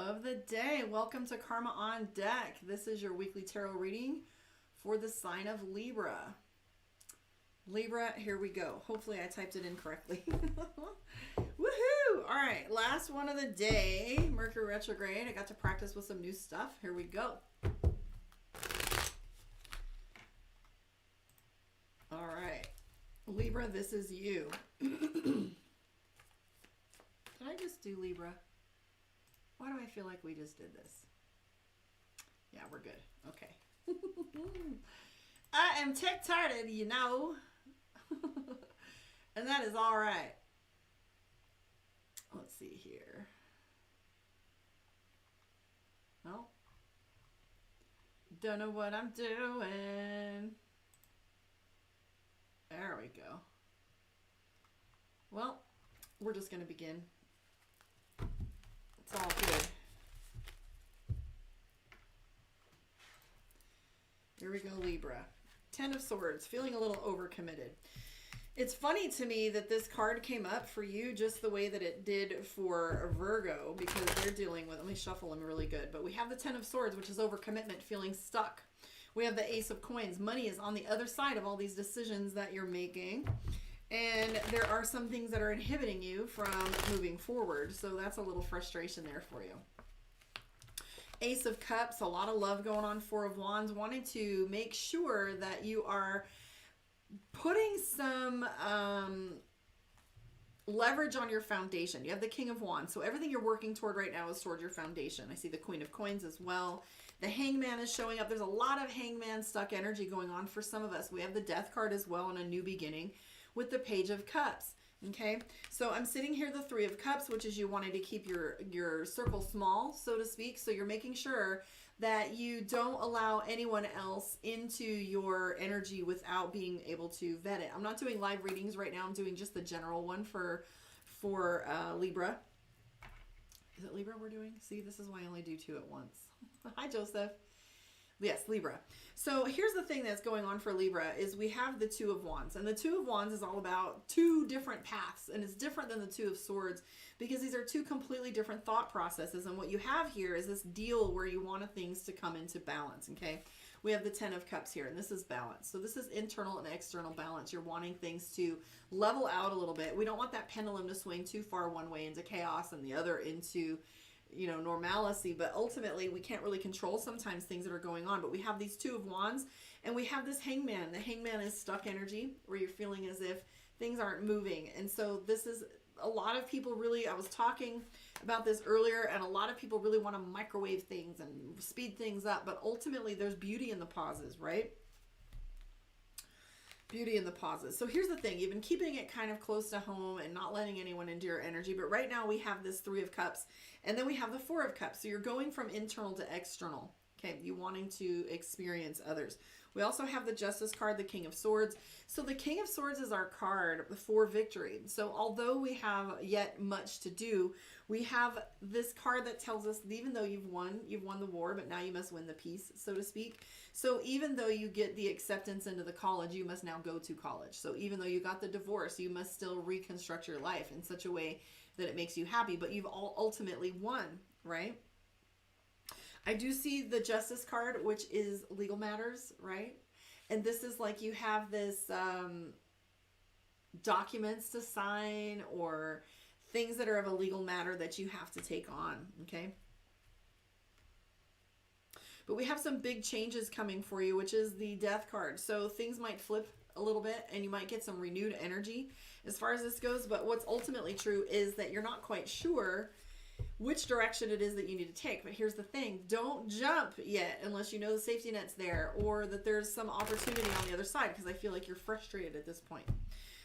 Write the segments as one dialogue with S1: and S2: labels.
S1: of the day. Welcome to Karma on Deck. This is your weekly tarot reading for the sign of Libra. Libra, here we go. Hopefully I typed it in correctly. Woohoo! All right, last one of the day. Mercury retrograde. I got to practice with some new stuff. Here we go. All right. Libra, this is you. Did I just do Libra? Why do I feel like we just did this? Yeah, we're good. Okay. I am tech-tarded, you know. And that is all right. Let's see here. Well, don't know what I'm doing. There we go. Well, we're just going to begin. It's all good. Here we go, Libra. 10 of Swords, feeling a little overcommitted. It's funny to me that this card came up for you just the way that it did for Virgo, because they're dealing with, let me shuffle them really good, but we have the 10 of Swords, which is overcommitment, feeling stuck. We have the Ace of Coins. Money is on the other side of all these decisions that you're making. And there are some things that are inhibiting you from moving forward. So that's a little frustration there for you. Ace of Cups, a lot of love going on. 4 of Wands, wanting to make sure that you are putting some leverage on your foundation. You have the King of Wands. So everything you're working toward right now is toward your foundation. I see the Queen of Coins as well. The Hangman is showing up. There's a lot of Hangman stuck energy going on for some of us. We have the Death card as well and a new beginning with the Page of Cups. Okay, so I'm sitting here the 3 of Cups, which is you wanting to keep your circle small, so to speak. So you're making sure that you don't allow anyone else into your energy without being able to vet it. I'm not doing live readings right now. I'm doing just the general one for Libra. Is it Libra we're doing? See, this is why I only do 2 at once. Hi, Joseph. Yes, Libra. So here's the thing that's going on for Libra is we have the 2 of Wands. And the 2 of Wands is all about 2 different paths. And it's different than the 2 of Swords because these are 2 completely different thought processes. And what you have here is this deal where you want things to come into balance, okay? We have the 10 of Cups here, and this is balance. So this is internal and external balance. You're wanting things to level out a little bit. We don't want that pendulum to swing too far one way into chaos and the other into, you know, normalcy, but ultimately we can't really control sometimes things that are going on. But we have these 2 of Wands and we have this Hangman. The Hangman is stuck energy where you're feeling as if things aren't moving. And so this is a lot of people really, I was talking about this earlier, and a lot of people really want to microwave things and speed things up, but ultimately there's beauty in the pauses, right? Beauty in the pauses. So here's the thing. You've been keeping it kind of close to home and not letting anyone into your energy. But right now we have this 3 of Cups and then we have the 4 of Cups. So you're going from internal to external. Okay. You wanting to experience others. We also have the Justice card, the King of Swords. So the King of Swords is our card for victory. So although we have yet much to do, we have this card that tells us that even though you've won the war, but now you must win the peace, so to speak. So even though you get the acceptance into the college, you must now go to college. So even though you got the divorce, you must still reconstruct your life in such a way that it makes you happy, but you've all ultimately won, right? I do see the Justice card, which is legal matters, right? And this is like you have this documents to sign or things that are of a legal matter that you have to take on, okay? But we have some big changes coming for you, which is the Death card. So things might flip a little bit and you might get some renewed energy as far as this goes. But what's ultimately true is that you're not quite sure which direction it is that you need to take. But here's the thing. Don't jump yet unless you know the safety net's there or that there's some opportunity on the other side, because I feel like you're frustrated at this point.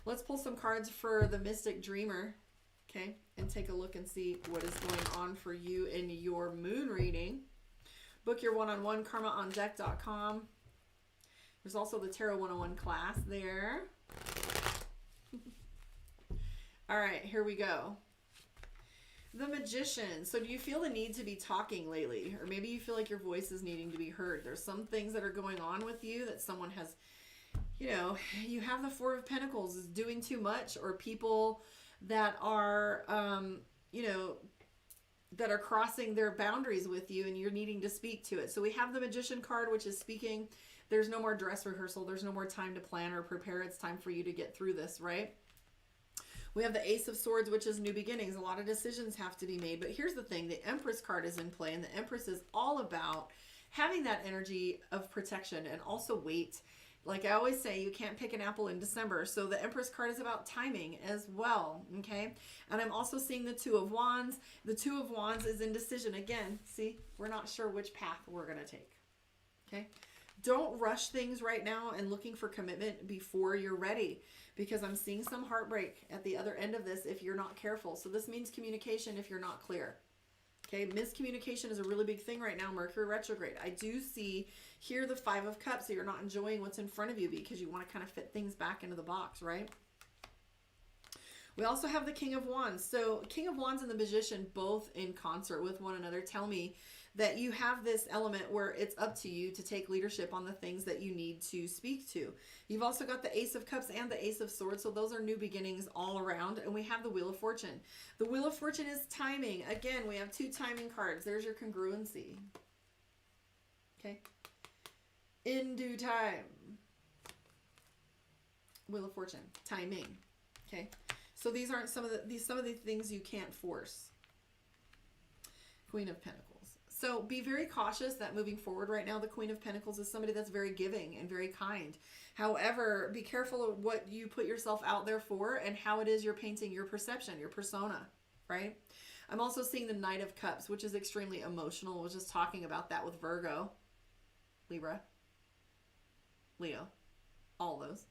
S1: Let's pull some cards for the Mystic Dreamer, okay, and take a look and see what is going on for you in your moon reading. Book your one-on-one, karmaondeck.com. There's also the Tarot 101 class there. All right, here we go. The Magician. So do you feel the need to be talking lately? Or maybe you feel like your voice is needing to be heard. There's some things that are going on with you that someone has, you know, you have the 4 of Pentacles is doing too much, or people that are, you know, that are crossing their boundaries with you, and you're needing to speak to it. So we have the Magician card, which is speaking. There's no more dress rehearsal. There's no more time to plan or prepare. It's time for you to get through this, right? We have the Ace of Swords, which is new beginnings. A lot of decisions have to be made. But here's the thing. The Empress card is in play, and the Empress is all about having that energy of protection and also weight. Like I always say, you can't pick an apple in December. So the Empress card is about timing as well, okay? And I'm also seeing the Two of Wands. The Two of Wands is indecision. Again, see, we're not sure which path we're going to take, okay? Don't rush things right now and looking for commitment before you're ready, because I'm seeing some heartbreak at the other end of this if you're not careful. So this means communication if you're not clear. Okay, miscommunication is a really big thing right now, Mercury retrograde. I do see here the Five of Cups, so you're not enjoying what's in front of you because you want to kind of fit things back into the box, right? We also have the King of Wands. So King of Wands and the Magician, both in concert with one another, tell me that you have this element where it's up to you to take leadership on the things that you need to speak to. You've also got the Ace of Cups and the Ace of Swords, so those are new beginnings all around. And we have the Wheel of Fortune. The Wheel of Fortune is timing. Again, we have two timing cards. There's your congruency. Okay. In due time. Wheel of Fortune. Timing. Okay. So these aren't some of the things you can't force. Queen of Pentacles. So be very cautious that moving forward right now, the Queen of Pentacles is somebody that's very giving and very kind. However, be careful of what you put yourself out there for and how it is you're painting your perception, your persona, right? I'm also seeing the Knight of Cups, which is extremely emotional. I was just talking about that with Virgo, Libra, Leo, all those.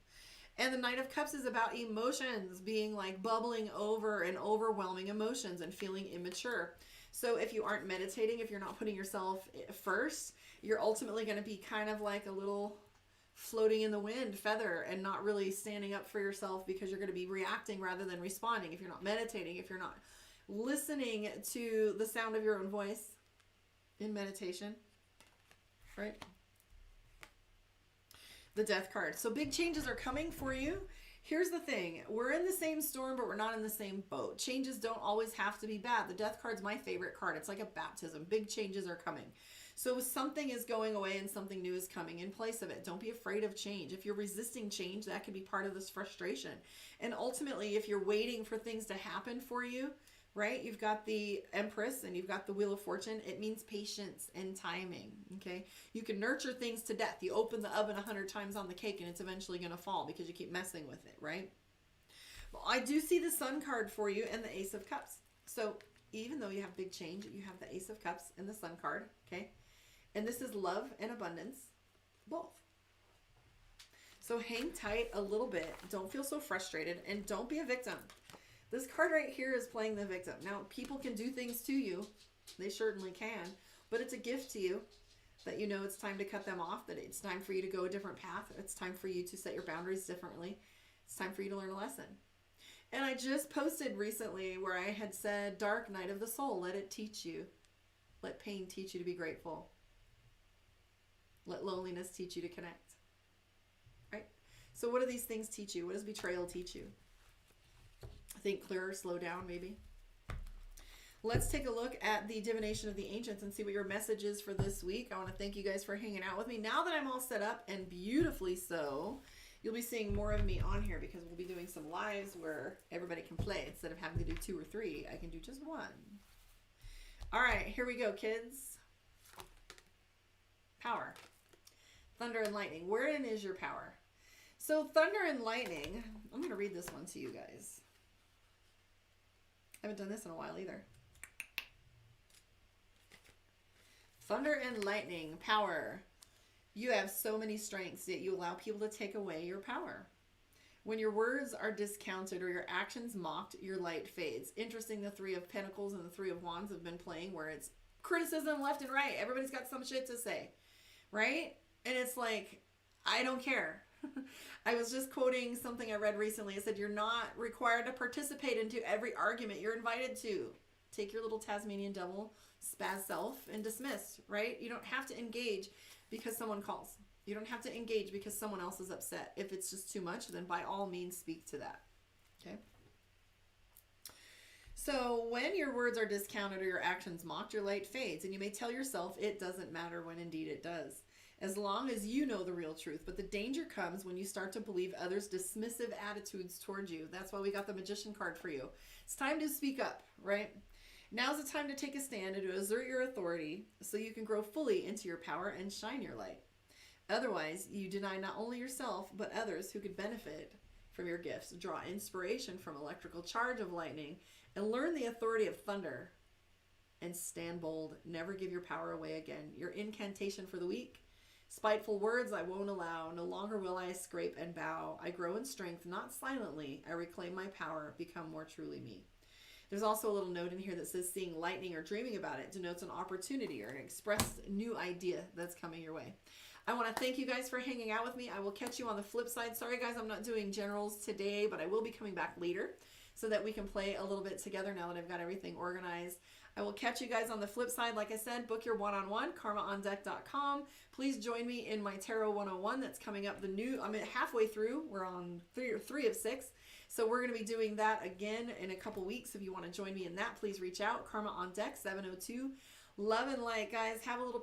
S1: And the Knight of Cups is about emotions being like bubbling over and overwhelming emotions and feeling immature. So if you aren't meditating, if you're not putting yourself first, you're ultimately going to be kind of like a little floating in the wind feather and not really standing up for yourself, because you're going to be reacting rather than responding. If you're not meditating, if you're not listening to the sound of your own voice in meditation, right? The Death card. So big changes are coming for you. Here's the thing. We're in the same storm, but we're not in the same boat. Changes don't always have to be bad. The Death card's my favorite card. It's like a baptism. Big changes are coming. So something is going away and something new is coming in place of it. Don't be afraid of change. If you're resisting change, that could be part of this frustration. And ultimately, if you're waiting for things to happen for you, right? You've got the Empress and you've got the Wheel of Fortune. It means patience and timing, okay? You can nurture things to death. You open the oven 100 times on the cake and it's eventually going to fall because you keep messing with it, right? Well, I do see the Sun card for you and the Ace of Cups. So even though you have big change, you have the Ace of Cups and the Sun card, okay? And this is love and abundance, both. So hang tight a little bit. Don't feel so frustrated and don't be a victim. This card right here is playing the victim. Now, people can do things to you. They certainly can. But it's a gift to you that you know it's time to cut them off, that it's time for you to go a different path. It's time for you to set your boundaries differently. It's time for you to learn a lesson. And I just posted recently where I had said, dark night of the soul, let it teach you. Let pain teach you to be grateful. Let loneliness teach you to connect. Right? So what do these things teach you? What does betrayal teach you? Think clearer, slow down, maybe. Let's take a look at the divination of the ancients and see what your message is for this week. I want to thank you guys for hanging out with me. Now that I'm all set up, and beautifully so, you'll be seeing more of me on here because we'll be doing some lives where everybody can play. Instead of having to do 2 or 3, I can do just 1. All right, here we go, kids. Power. Thunder and lightning. Wherein is your power? So thunder and lightning, I'm going to read this one to you guys. I haven't done this in a while either. Thunder and lightning, power. You have so many strengths, yet you allow people to take away your power. When your words are discounted or your actions mocked, your light fades. Interesting, the 3 of Pentacles and the 3 of Wands have been playing where it's criticism left and right. Everybody's got some shit to say, right? And it's like, I don't care. I was just quoting something I read recently. It said, you're not required to participate into every argument you're invited to. Take your little Tasmanian devil, spaz self, and dismiss, right? You don't have to engage because someone calls. You don't have to engage because someone else is upset. If it's just too much, then by all means speak to that, okay? So when your words are discounted or your actions mocked, your light fades, and you may tell yourself it doesn't matter when indeed it does, as long as you know the real truth. But the danger comes when you start to believe others' dismissive attitudes toward you. That's why we got the Magician card for you. It's time to speak up, right? Now's the time to take a stand and to assert your authority so you can grow fully into your power and shine your light. Otherwise, you deny not only yourself, but others who could benefit from your gifts. Draw inspiration from electrical charge of lightning and learn the authority of thunder. And stand bold. Never give your power away again. Your incantation for the week: spiteful words I won't allow. No longer will I scrape and bow. I grow in strength, not silently. I reclaim my power, become more truly me. There's also a little note in here that says seeing lightning or dreaming about it denotes an opportunity or an expressed new idea that's coming your way. I want to thank you guys for hanging out with me. I will catch you on the flip side. Sorry guys, I'm not doing generals today, but I will be coming back later so that we can play a little bit together now that I've got everything organized. I will catch you guys on the flip side. Like I said, book your one-on-one, karmaondeck.com. Please join me in my Tarot 101 that's coming up. I'm halfway through. We're on three of 6. So we're going to be doing that again in a couple weeks. If you want to join me in that, please reach out. Karma on Deck, 702. Love and light, guys. Have a little